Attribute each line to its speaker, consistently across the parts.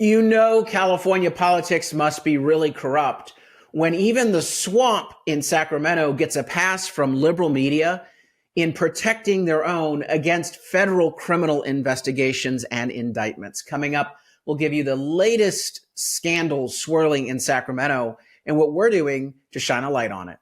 Speaker 1: You know, California politics must be really corrupt when even the swamp in Sacramento gets a pass from liberal media in protecting their own against federal criminal investigations and indictments. Coming up, we'll give you the latest scandals swirling in Sacramento and what we're doing to shine a light on it.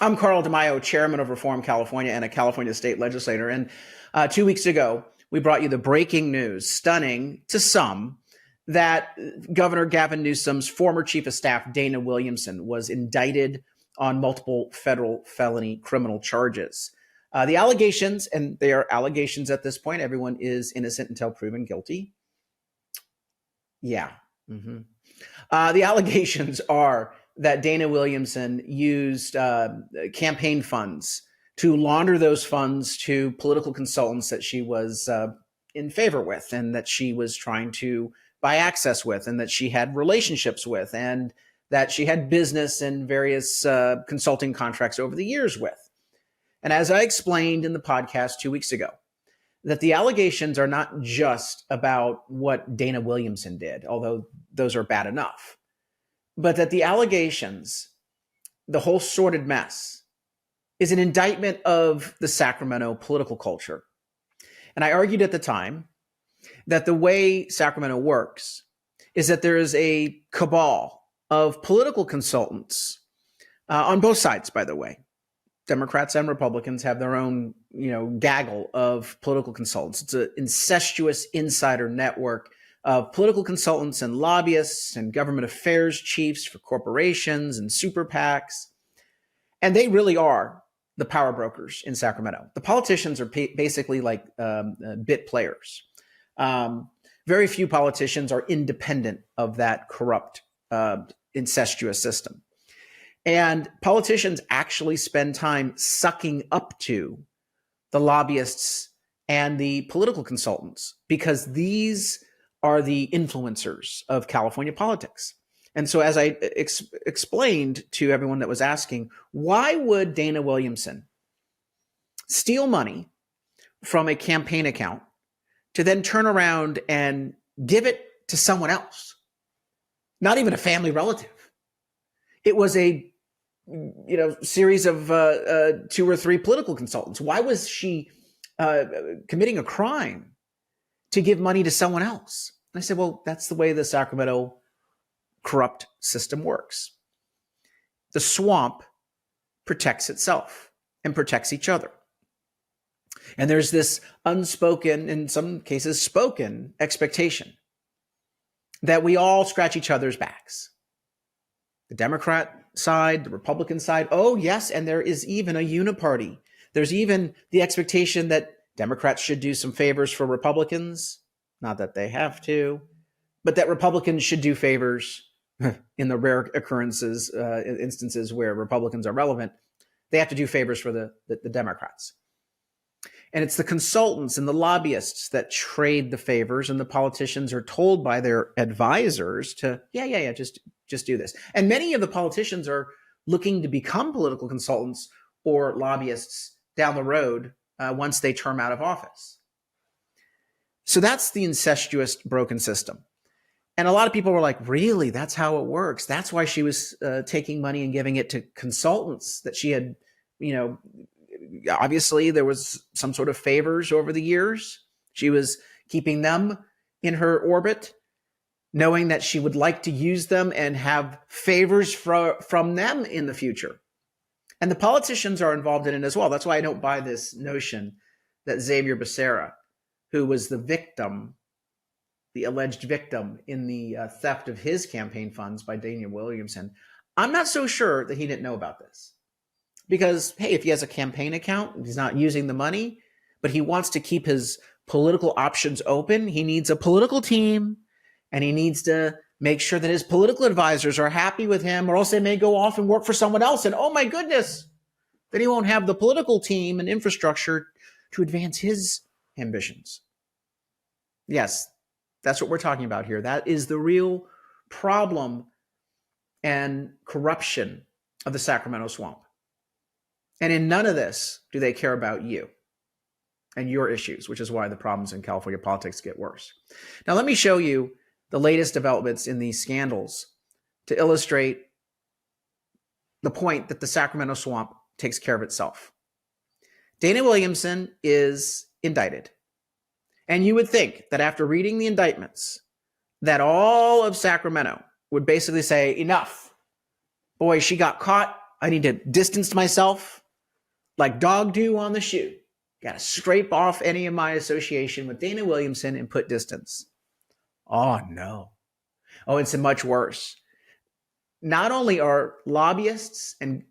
Speaker 1: I'm Carl DeMaio, chairman of Reform California and a California state legislator. And 2 weeks ago, we brought you the breaking news, stunning to some, that Governor Gavin Newsom's former chief of staff, Dana Williamson, was indicted on multiple federal felony criminal charges. The allegations, and they are allegations at this point, everyone is innocent until proven guilty. Yeah. The allegations are that Dana Williamson used campaign funds to launder those funds to political consultants that she was in favor with, and that she was trying to buy access with, and that she had relationships with, and that she had business and various consulting contracts over the years with. And as I explained in the podcast 2 weeks ago, that the allegations are not just about what Dana Williamson did, although those are bad enough, but that the allegations, the whole sordid mess, is an indictment of the Sacramento political culture. And I argued at the time that the way Sacramento works is that there is a cabal of political consultants on both sides, by the way. Democrats and Republicans have their own, gaggle of political consultants. It's an incestuous insider network of political consultants and lobbyists and government affairs chiefs for corporations and super PACs. And they really are the power brokers in Sacramento. The politicians are basically like bit players. Very few politicians are independent of that corrupt, incestuous system. And politicians actually spend time sucking up to the lobbyists and the political consultants, because these are the influencers of California politics. And so as I explained to everyone that was asking, why would Dana Williamson steal money from a campaign account to then turn around and give it to someone else? Not even a family relative. It was a series of 2 or 3 political consultants. Why was she committing a crime to give money to someone else? And I said, well, that's the way the Sacramento corrupt system works. The swamp protects itself and protects each other. And there's this unspoken, in some cases spoken, expectation that we all scratch each other's backs. The Democrat side, the Republican side, oh yes, and there is even a uniparty. There's even the expectation that Democrats should do some favors for Republicans. Not that they have to, but that Republicans should do favors in the rare instances where Republicans are relevant. They have to do favors for the Democrats. And it's the consultants and the lobbyists that trade the favors, and the politicians are told by their advisors to, just do this. And many of the politicians are looking to become political consultants or lobbyists down the road once they term out of office. So that's the incestuous, broken system. And a lot of people were like, really, that's how it works? That's why she was taking money and giving it to consultants that she had, obviously there was some sort of favors over the years. She was keeping them in her orbit, knowing that she would like to use them and have favors from them in the future. And the politicians are involved in it as well. That's why I don't buy this notion that Xavier Becerra, who was the victim, the alleged victim in the theft of his campaign funds by Dana Williamson, I'm not so sure that he didn't know about this. Because, hey, if he has a campaign account, he's not using the money, but he wants to keep his political options open, he needs a political team, and he needs to make sure that his political advisors are happy with him, or else they may go off and work for someone else. And oh my goodness, then he won't have the political team and infrastructure to advance his ambitions. Yes, that's what we're talking about here. That is the real problem and corruption of the Sacramento swamp. And in none of this do they care about you and your issues, which is why the problems in California politics get worse. Now, let me show you the latest developments in these scandals to illustrate the point that the Sacramento swamp takes care of itself. Dana Williamson is indicted. And you would think that after reading the indictments, that all of Sacramento would basically say, enough. Boy, she got caught. I need to distance myself like dog do on the shoe. Got to scrape off any of my association with Dana Williamson and put distance. Oh, no. Oh, it's much worse. Not only are lobbyists and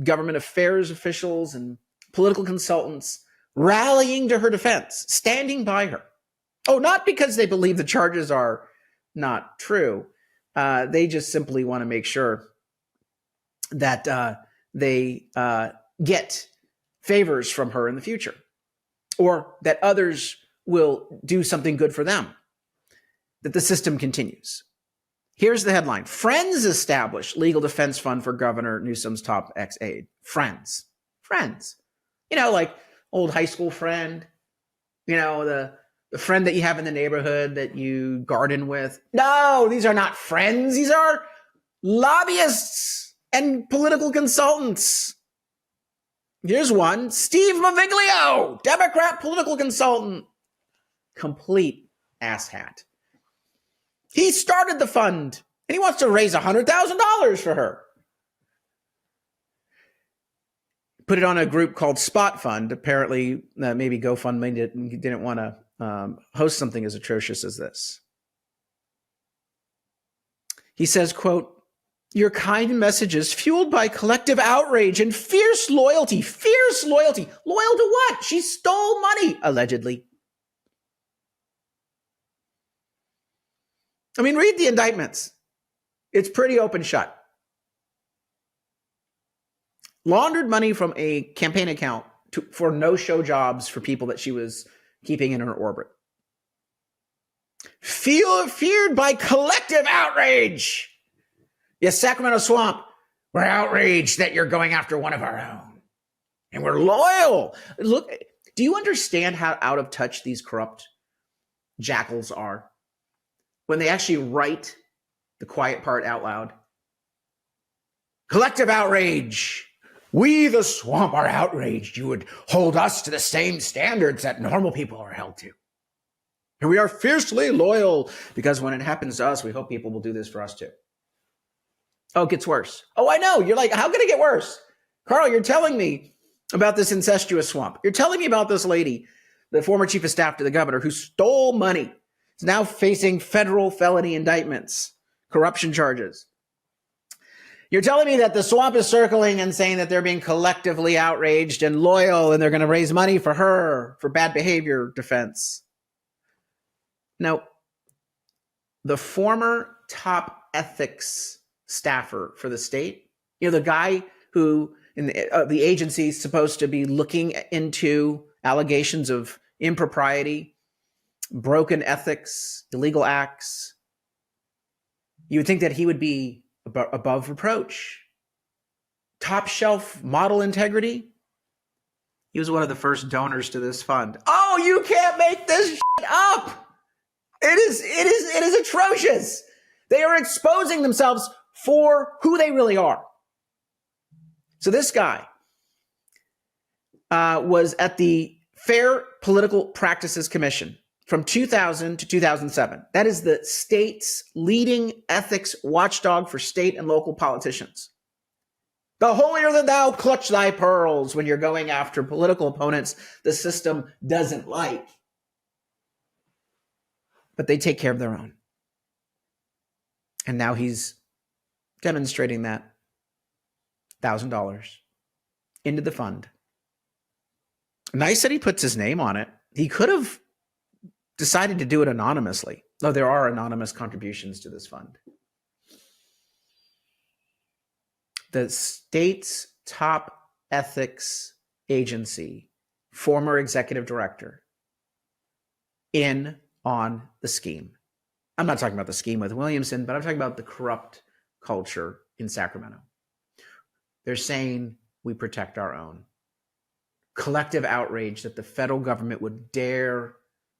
Speaker 1: government affairs officials and political consultants rallying to her defense, standing by her. Oh, not because they believe the charges are not true. They just simply want to make sure that they get favors from her in the future, or that others will do something good for them, that the system continues. Here's the headline. Friends establish legal defense fund for Governor Newsom's top ex-aide. Friends. You know, like old high school friend, you know, the friend that you have in the neighborhood that you garden with. No, these are not friends. These are lobbyists and political consultants. Here's one, Steve Maviglio, Democrat political consultant. Complete asshat. He started the fund, and he wants to raise $100,000 for her. Put it on a group called Spot Fund. Apparently, maybe GoFundMe didn't want to host something as atrocious as this. He says, quote, your kind messages fueled by collective outrage and fierce loyalty. Fierce loyalty. Loyal to what? She stole money, allegedly. I mean, read the indictments. It's pretty open shut. Laundered money from a campaign account for no-show jobs for people that she was keeping in her orbit. Feared by collective outrage. Yes, Sacramento Swamp, we're outraged that you're going after one of our own. And we're loyal. Look, do you understand how out of touch these corrupt jackals are? When they actually write the quiet part out loud. Collective outrage. We, the swamp, are outraged. You would hold us to the same standards that normal people are held to. And we are fiercely loyal because when it happens to us, we hope people will do this for us too. Oh, it gets worse. Oh, I know. You're like, how can it get worse? Carl, you're telling me about this incestuous swamp. You're telling me about this lady, the former chief of staff to the governor, who stole money. Is now facing federal felony indictments, corruption charges. You're telling me that the swamp is circling and saying that they're being collectively outraged and loyal and they're going to raise money for her for bad behavior defense. Now, the former top ethics staffer for the state, you know, the guy who in the agency is supposed to be looking into allegations of impropriety, broken ethics, illegal acts, you would think that he would be above reproach. Top shelf model integrity. He was one of the first donors to this fund. Oh, you can't make this shit up. It is atrocious. They are exposing themselves for who they really are. So this guy was at the Fair Political Practices Commission from 2000 to 2007. That is the state's leading ethics watchdog for state and local politicians. The holier than thou clutch thy pearls when you're going after political opponents the system doesn't like. But they take care of their own. And now he's demonstrating that $1,000 into the fund. Nice that he puts his name on it. He could have decided to do it anonymously, though there are anonymous contributions to this fund. The state's top ethics agency, former executive director, in on the scheme. I'm not talking about the scheme with Williamson, but I'm talking about the corrupt culture in Sacramento. They're saying we protect our own. collective outrage that the federal government would dare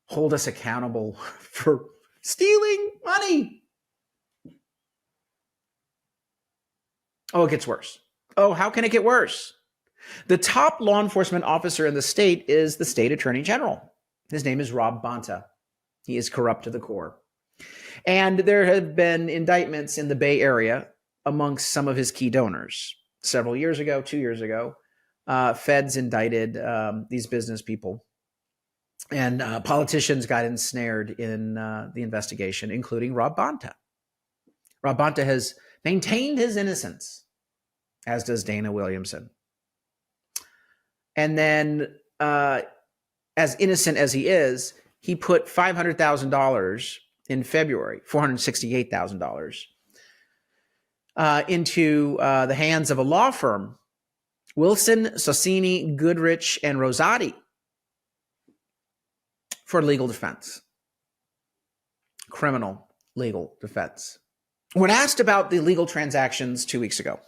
Speaker 1: hold us accountable for stealing money. Oh, it gets worse. Oh, how can it get worse? The top law enforcement officer in the state is the state attorney general. His name is Rob Bonta. He is corrupt to the core. And there have been indictments in the Bay Area amongst some of his key donors. Several years ago, 2 years ago, feds indicted these business people, and politicians got ensnared in the investigation, including Rob Bonta. Rob Bonta has maintained his innocence, as does Dana Williamson. And then, as innocent as he is, he put $500,000 in February, $468,000, into the hands of a law firm, Wilson, Saucini, Goodrich, and Rosati, for legal defense, criminal legal defense. When asked about the legal transactions 2 weeks ago,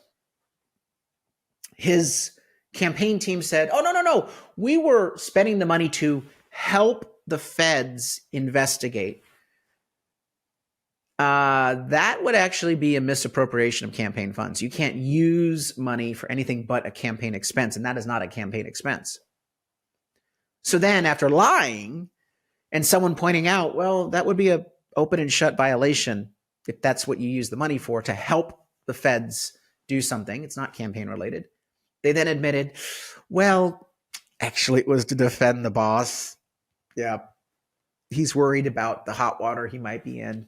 Speaker 1: his campaign team said, oh, no. We were spending the money to help the feds investigate. That would actually be a misappropriation of campaign funds. You can't use money for anything but a campaign expense, and that is not a campaign expense. So then after lying and someone pointing out, well, that would be an open and shut violation if that's what you use the money for, to help the feds do something. It's not campaign related. They then admitted, well, actually it was to defend the boss. Yeah. He's worried about the hot water he might be in.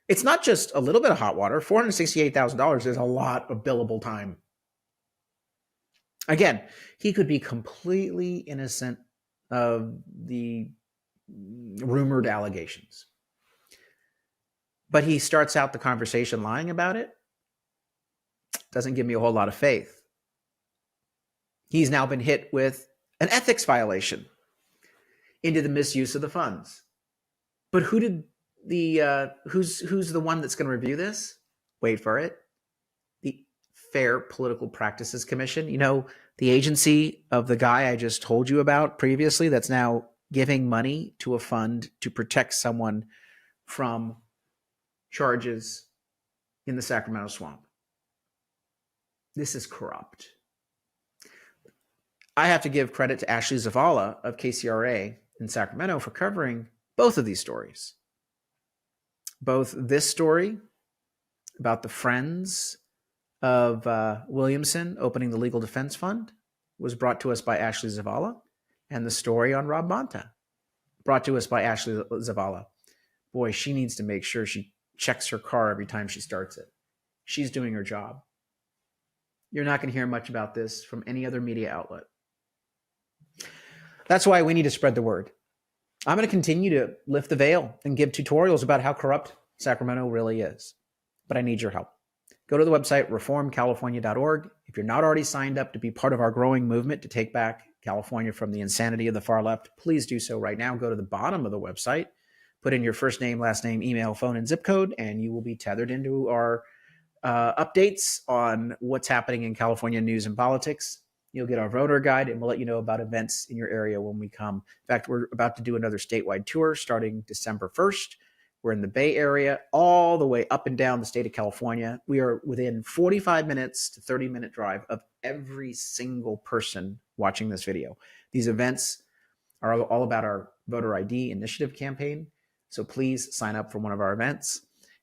Speaker 1: It's not just a little bit of hot water. $468,000 is a lot of billable time. Again, he could be completely innocent of the rumored allegations. But he starts out the conversation lying about it. Doesn't give me a whole lot of faith. He's now been hit with an ethics violation into the misuse of the funds. But who's the one that's going to review this? Wait for it. The Fair Political Practices Commission. You know, the agency of the guy I just told you about previously that's now giving money to a fund to protect someone from charges in the Sacramento swamp. This is corrupt. I have to give credit to Ashley Zavala of KCRA in Sacramento for covering both of these stories. Both this story about the friends of Williamson opening the Legal Defense Fund was brought to us by Ashley Zavala, and the story on Rob Bonta brought to us by Ashley Zavala. Boy, she needs to make sure she checks her car every time she starts it. She's doing her job. You're not going to hear much about this from any other media outlet. That's why we need to spread the word. I'm going to continue to lift the veil and give tutorials about how corrupt Sacramento really is. But I need your help. Go to the website, reformcalifornia.org. If you're not already signed up to be part of our growing movement to take back California from the insanity of the far left, please do so right now. Go to the bottom of the website, put in your first name, last name, email, phone, and zip code, and you will be tethered into our updates on what's happening in California news and politics. You'll get our voter guide, and we'll let you know about events in your area when we come. In fact, we're about to do another statewide tour starting December 1st. We're in the Bay Area, all the way up and down the state of California. We are within 45 minutes to 30-minute drive of every single person watching this video. These events are all about our voter ID initiative campaign. So please sign up for one of our events.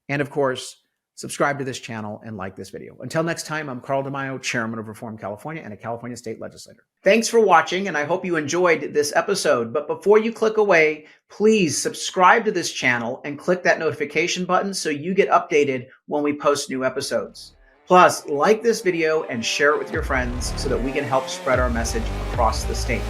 Speaker 1: And of course, subscribe to this channel and like this video. Until next time, I'm Carl DeMaio, Chairman of Reform California and a California state legislator. Thanks for watching, and I hope you enjoyed this episode. But before you click away, please subscribe to this channel and click that notification button so you get updated when we post new episodes. Plus, like this video and share it with your friends so that we can help spread our message across the state.